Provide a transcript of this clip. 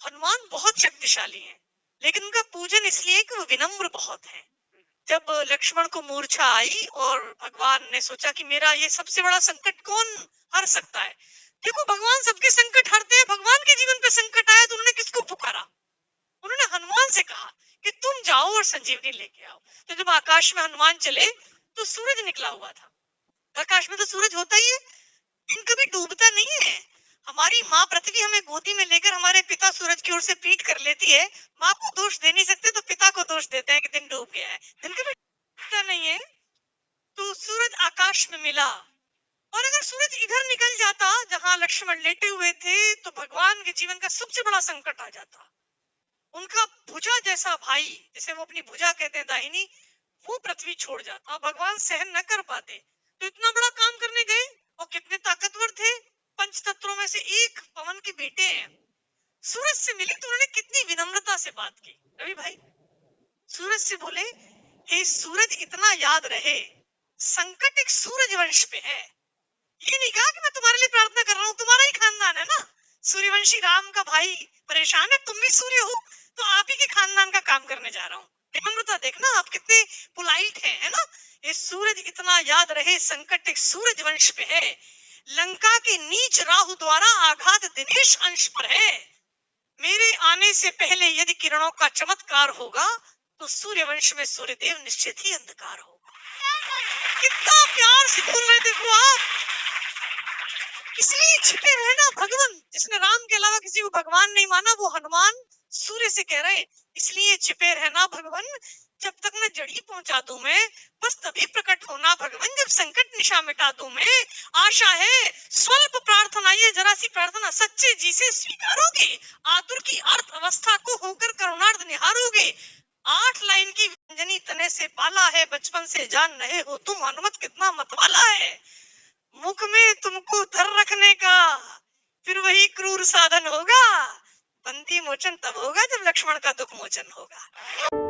हनुमान बहुत शक्तिशाली हैं, लेकिन उनका पूजन इसलिए कि वो विनम्र बहुत हैं। जब लक्ष्मण को मूर्छा आई और भगवान ने सोचा कि मेरा ये सबसे बड़ा संकट कौन हर सकता है। देखो, भगवान सबके संकट हरते हैं। भगवान के जीवन पे संकट आया तो उन्होंने किसको पुकारा? उन्होंने हनुमान से कहा कि तुम जाओ और संजीवनी लेके आओ। तो जब आकाश में हनुमान चले तो सूरज निकला हुआ था। आकाश में तो सूरज होता ही है, दिन कभी डूबता नहीं है। हमारी माँ पृथ्वी हमें गोदी में लेकर हमारे पिता सूरज की ओर से पीठ कर लेती है। माँ को दोष दे नहीं सकते तो पिता को दोष देते हैं कि दिन डूब गया है। दिन कभी डूबता नहीं है। तो सूरज आकाश में मिला, और अगर सूरज इधर निकल जाता जहां लक्ष्मण लेटे हुए थे तो भगवान के जीवन का सबसे बड़ा संकट आ जाता। उनका भुजा जैसा भाई, जिसे वो अपनी भुजा कहते हैं दाहिनी, वो पृथ्वी छोड़ जाता। भगवान सहन न कर पाते, तो इतना बड़ा काम करने गए और कितने ताकतवर थे। पंच तत्वों में से एक पवन के बेटे हैं। सूरज से मिले तो उन्होंने कितनी विनम्रता से बात की। रवि भाई सूरज से बोले, हे सूरज, इतना याद रहे संकट एक सूरज वंश पे है। ये नहीं कहा कि मैं तुम्हारे लिए प्रार्थना कर रहा हूँ, तुम्हारा ही खानदान है ना, सूर्यवंशी राम का भाई परेशान है, तुम भी सूर्य हो, तो आप ही के खानदान का काम करने जा रहा हूँ। विनम्रता देखना, आप कितने पोलाइट हैं, है ना। ये सूरज इतना याद रहे संकट एक सूरज वंश पे है। लंका के नीच राहु द्वारा आघात दिनेश अंश पर है। मेरे आने से पहले यदि किरणों का चमत्कार होगा तो सूर्यवंश में सूर्यदेव निश्चित ही अंधकार होगा। कितना प्यार से बोल रहे देखो आप। इसलिए छिपे रहना भगवान। जिसने राम के अलावा किसी को भगवान नहीं माना वो हनुमान सूर्य से कह रहे, इसलिए छिपे रहना भगवान, जब तक न जड़ी पहुंचा दूं मैं, बस तभी प्रकट होना भगवान, जब संकट निशा मिटा दूं मैं। आशा है स्वल्प प्रार्थना, ये जरा सी प्रार्थना सच्चे जी से स्वीकारोगे, आतुर की अर्थ अवस्था को होकर करुणार्थ निहारोगे। 8 लाइन की व्यंजनी तने से पाला है, बचपन से जान रहे हो तुम हनुमत कितना मतवाला है। मुख में तुमको धर रखने का फिर वही क्रूर साधन होगा। बंदी मोचन तब होगा जब लक्ष्मण का दुख मोचन होगा।